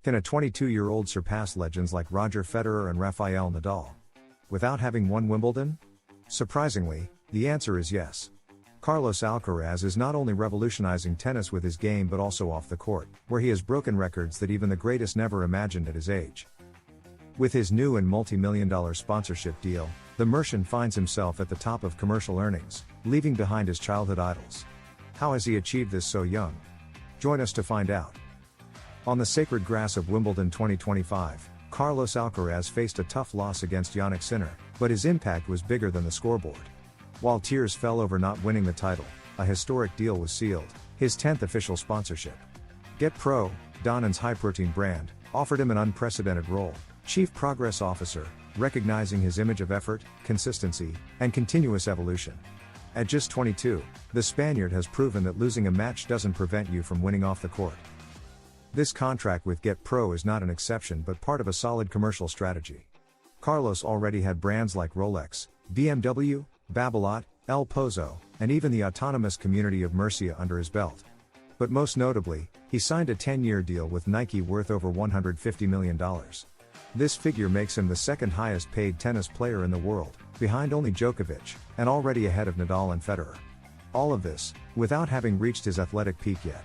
Can a 22-year-old surpass legends like Roger Federer and Rafael Nadal without having won Wimbledon? Surprisingly, the answer is yes. Carlos Alcaraz is not only revolutionizing tennis with his game but also off the court, where he has broken records that even the greatest never imagined at his age. With his new and multi-million-dollar sponsorship deal, the Mercian finds himself at the top of commercial earnings, leaving behind his childhood idols. How has he achieved this so young? Join us to find out. On the sacred grass of Wimbledon 2025, Carlos Alcaraz faced a tough loss against Jannik Sinner, but his impact was bigger than the scoreboard. While tears fell over not winning the title, a historic deal was sealed, his 10th official sponsorship. Get Pro, Dannon's high-protein brand, offered him an unprecedented role, Chief Progress Officer, recognizing his image of effort, consistency, and continuous evolution. At just 22, the Spaniard has proven that losing a match doesn't prevent you from winning off the court. This contract with Get Pro is not an exception but part of a solid commercial strategy. Carlos already had brands like Rolex, BMW, Babolat, El Pozo, and even the autonomous community of Murcia under his belt. But most notably, he signed a 10-year deal with Nike worth over $150 million. This figure makes him the second highest paid tennis player in the world, behind only Djokovic, and already ahead of Nadal and Federer. All of this, without having reached his athletic peak yet.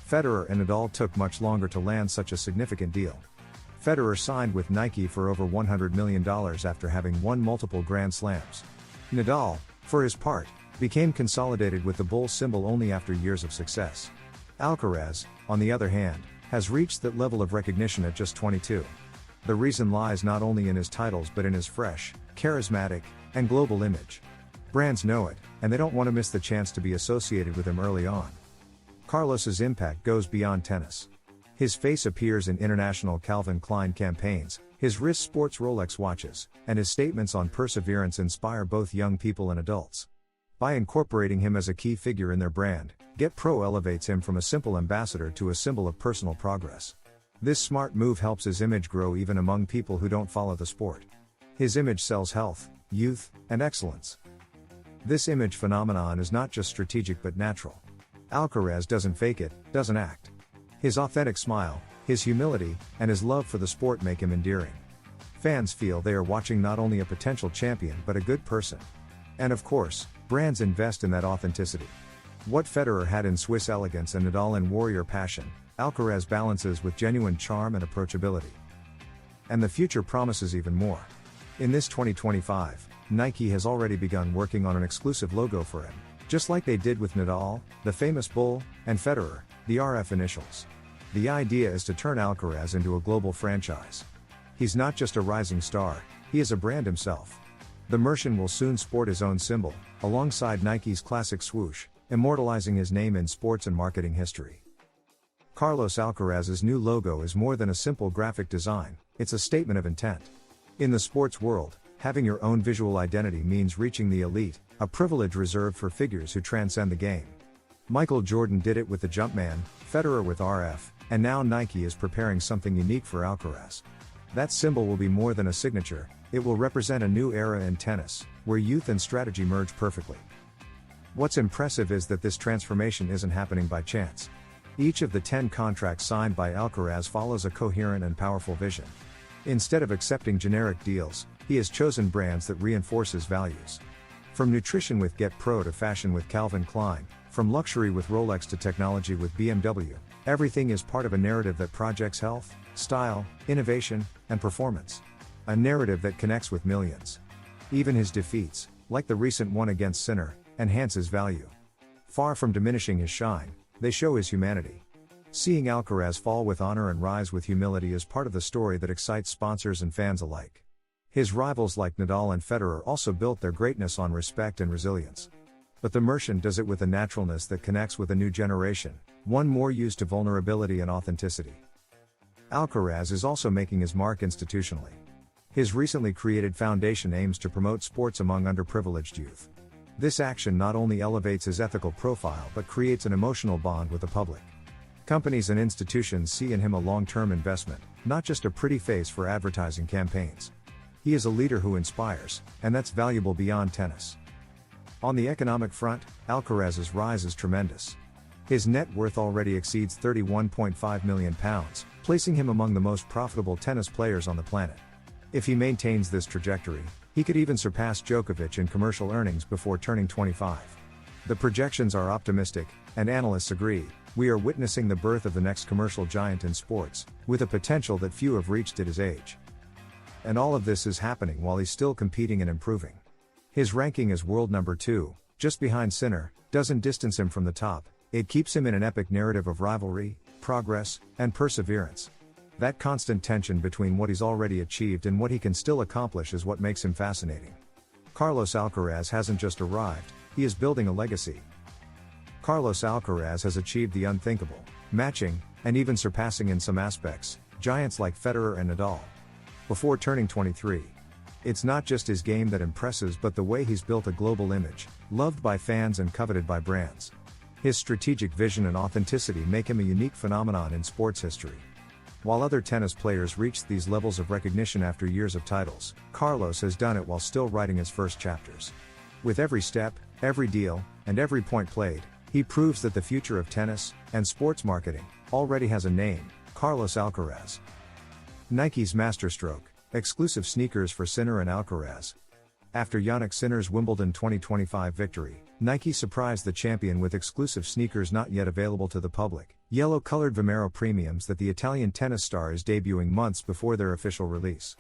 Federer and Nadal took much longer to land such a significant deal. Federer signed with Nike for over $100 million after having won multiple Grand Slams. Nadal, for his part, became consolidated with the bull symbol only after years of success. Alcaraz, on the other hand, has reached that level of recognition at just 22. The reason lies not only in his titles but in his fresh, charismatic, and global image. Brands know it, and they don't want to miss the chance to be associated with him early on. Carlos's impact goes beyond tennis. His face appears in international Calvin Klein campaigns, his wrist sports Rolex watches, and his statements on perseverance inspire both young people and adults. By incorporating him as a key figure in their brand, Get Pro elevates him from a simple ambassador to a symbol of personal progress. This smart move helps his image grow even among people who don't follow the sport. His image sells health, youth, and excellence. This image phenomenon is not just strategic but natural. Alcaraz doesn't fake it, doesn't act. His authentic smile, his humility, and his love for the sport make him endearing. Fans feel they are watching not only a potential champion but a good person. And of course, brands invest in that authenticity. What Federer had in Swiss elegance and Nadal in warrior passion, Alcaraz balances with genuine charm and approachability. And the future promises even more. In this 2025, Nike has already begun working on an exclusive logo for him, just like they did with Nadal, the famous bull, and Federer, the RF initials. The idea is to turn Alcaraz into a global franchise. He's not just a rising star, he is a brand himself. The Mercian will soon sport his own symbol, alongside Nike's classic swoosh, immortalizing his name in sports and marketing history. Carlos Alcaraz's new logo is more than a simple graphic design, it's a statement of intent. In the sports world, having your own visual identity means reaching the elite, a privilege reserved for figures who transcend the game. Michael Jordan did it with the Jumpman, Federer with RF, and now Nike is preparing something unique for Alcaraz. That symbol will be more than a signature, it will represent a new era in tennis, where youth and strategy merge perfectly. What's impressive is that this transformation isn't happening by chance. Each of the 10 contracts signed by Alcaraz follows a coherent and powerful vision. Instead of accepting generic deals, he has chosen brands that reinforce his values. From nutrition with Get Pro to fashion with Calvin Klein, from luxury with Rolex to technology with BMW, everything is part of a narrative that projects health, style, innovation, and performance. A narrative that connects with millions. Even his defeats, like the recent one against Sinner, enhance his value. Far from diminishing his shine, they show his humanity. Seeing Alcaraz fall with honor and rise with humility is part of the story that excites sponsors and fans alike. His rivals like Nadal and Federer also built their greatness on respect and resilience. But the Mercian does it with a naturalness that connects with a new generation, one more used to vulnerability and authenticity. Alcaraz is also making his mark institutionally. His recently created foundation aims to promote sports among underprivileged youth. This action not only elevates his ethical profile but creates an emotional bond with the public. Companies and institutions see in him a long-term investment, not just a pretty face for advertising campaigns. He is a leader who inspires, and that's valuable beyond tennis. On the economic front, Alcaraz's rise is tremendous. His net worth already exceeds £31.5 million, placing him among the most profitable tennis players on the planet. If he maintains this trajectory, he could even surpass Djokovic in commercial earnings before turning 25. The projections are optimistic, and analysts agree. We are witnessing the birth of the next commercial giant in sports, with a potential that few have reached at his age. And all of this is happening while he's still competing and improving. His ranking as world number 2, just behind Sinner, doesn't distance him from the top, it keeps him in an epic narrative of rivalry, progress, and perseverance. That constant tension between what he's already achieved and what he can still accomplish is what makes him fascinating. Carlos Alcaraz hasn't just arrived, he is building a legacy. Carlos Alcaraz has achieved the unthinkable, matching, and even surpassing in some aspects, giants like Federer and Nadal. Before turning 23. It's not just his game that impresses but the way he's built a global image, loved by fans and coveted by brands. His strategic vision and authenticity make him a unique phenomenon in sports history. While other tennis players reached these levels of recognition after years of titles, Carlos has done it while still writing his first chapters. With every step, every deal, and every point played, he proves that the future of tennis, and sports marketing, already has a name: Carlos Alcaraz. Nike's Masterstroke, exclusive sneakers for Sinner and Alcaraz. After Jannik Sinner's Wimbledon 2025 victory, Nike surprised the champion with exclusive sneakers not yet available to the public, yellow-colored Vomero premiums that the Italian tennis star is debuting months before their official release.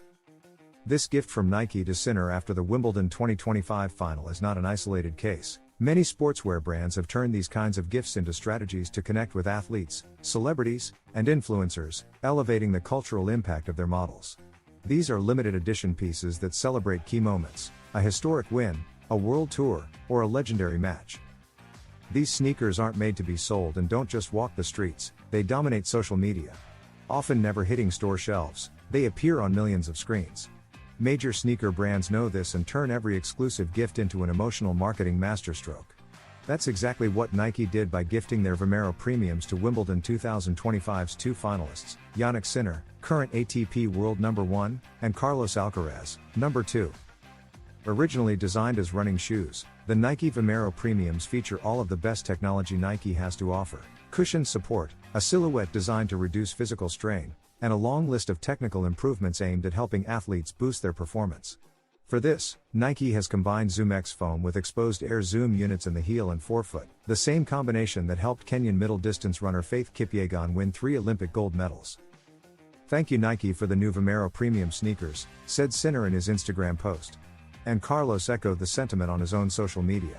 This gift from Nike to Sinner after the Wimbledon 2025 final is not an isolated case. Many sportswear brands have turned these kinds of gifts into strategies to connect with athletes, celebrities, and influencers, elevating the cultural impact of their models. These are limited edition pieces that celebrate key moments, a historic win, a world tour, or a legendary match. These sneakers aren't made to be sold and don't just walk the streets, they dominate social media. Often never hitting store shelves, they appear on millions of screens. Major sneaker brands know this and turn every exclusive gift into an emotional marketing masterstroke. That's exactly what Nike did by gifting their Vomero premiums to Wimbledon 2025's two finalists, Jannik Sinner, current ATP World number 1, and Carlos Alcaraz, number 2. Originally designed as running shoes, the Nike Vomero premiums feature all of the best technology Nike has to offer: cushion support, a silhouette designed to reduce physical strain, and a long list of technical improvements aimed at helping athletes boost their performance. For this, Nike has combined ZoomX foam with exposed air zoom units in the heel and forefoot, the same combination that helped Kenyan middle distance runner Faith Kipyegon win 3 Olympic gold medals. "Thank you Nike for the new Vomero premium sneakers," said Sinner in his Instagram post. And Carlos echoed the sentiment on his own social media.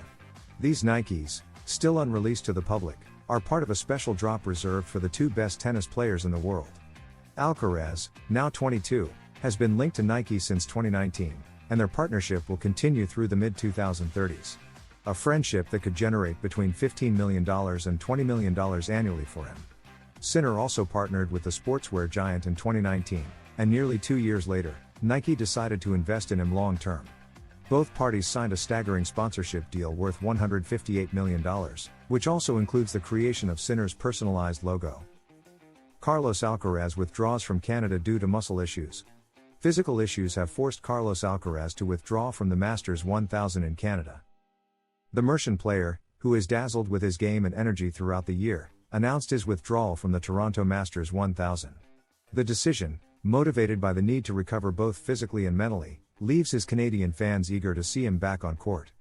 These Nikes, still unreleased to the public, are part of a special drop reserved for the two best tennis players in the world. Alcaraz, now 22, has been linked to Nike since 2019, and their partnership will continue through the mid-2030s. A friendship that could generate between $15 million and $20 million annually for him. Sinner also partnered with the sportswear giant in 2019, and nearly 2 years later, Nike decided to invest in him long-term. Both parties signed a staggering sponsorship deal worth $158 million, which also includes the creation of Sinner's personalized logo. Carlos Alcaraz withdraws from Canada due to muscle issues. Physical issues have forced Carlos Alcaraz to withdraw from the Masters 1000 in Canada. The Mercian player, who is dazzled with his game and energy throughout the year, announced his withdrawal from the Toronto Masters 1000. The decision, motivated by the need to recover both physically and mentally, leaves his Canadian fans eager to see him back on court.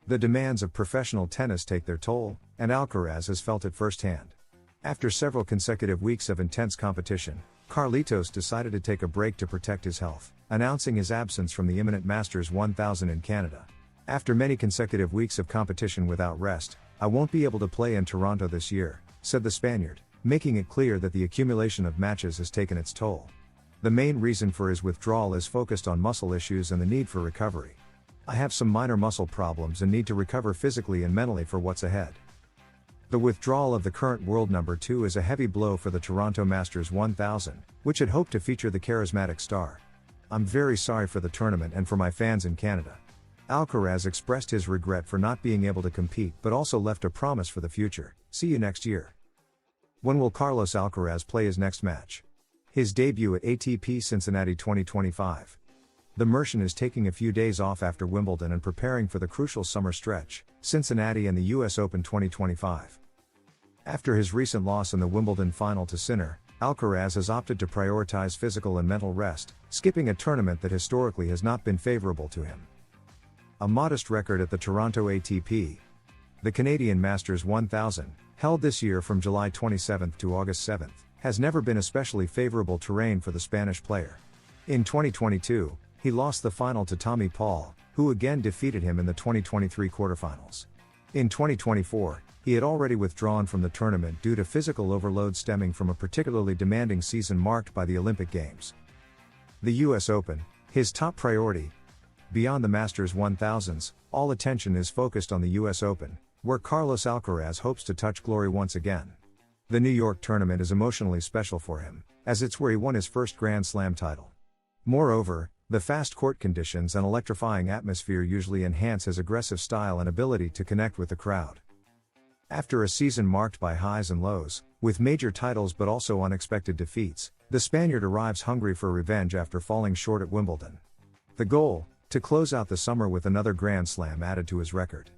The demands of professional tennis take their toll, and Alcaraz has felt it firsthand. After several consecutive weeks of intense competition, Carlitos decided to take a break to protect his health, announcing his absence from the imminent Masters 1000 in Canada. "After many consecutive weeks of competition without rest, I won't be able to play in Toronto this year," said the Spaniard, making it clear that the accumulation of matches has taken its toll. The main reason for his withdrawal is focused on muscle issues and the need for recovery. "I have some minor muscle problems and need to recover physically and mentally for what's ahead." The withdrawal of the current world number 2 is a heavy blow for the Toronto Masters 1000, which had hoped to feature the charismatic star. "I'm very sorry for the tournament and for my fans in Canada." Alcaraz expressed his regret for not being able to compete but also left a promise for the future: "See you next year." When will Carlos Alcaraz play his next match? His debut at ATP Cincinnati 2025. The Mercian is taking a few days off after Wimbledon and preparing for the crucial summer stretch, Cincinnati and the US Open 2025. After his recent loss in the Wimbledon final to Sinner, Alcaraz has opted to prioritize physical and mental rest, skipping a tournament that historically has not been favorable to him. A modest record at the Toronto ATP. The Canadian Masters 1000, held this year from July 27 to August 7, has never been especially favorable terrain for the Spanish player. In 2022, he lost the final to Tommy Paul, who again defeated him in the 2023 quarterfinals. In 2024, he had already withdrawn from the tournament due to physical overload stemming from a particularly demanding season marked by the Olympic Games. The US Open, his top priority. Beyond the Masters 1000s, all attention is focused on the US Open, where Carlos Alcaraz hopes to touch glory once again. The New York tournament is emotionally special for him, as it's where he won his first Grand Slam title. Moreover, the fast court conditions and electrifying atmosphere usually enhance his aggressive style and ability to connect with the crowd. After a season marked by highs and lows, with major titles but also unexpected defeats, the Spaniard arrives hungry for revenge after falling short at Wimbledon. The goal: to close out the summer with another Grand Slam added to his record.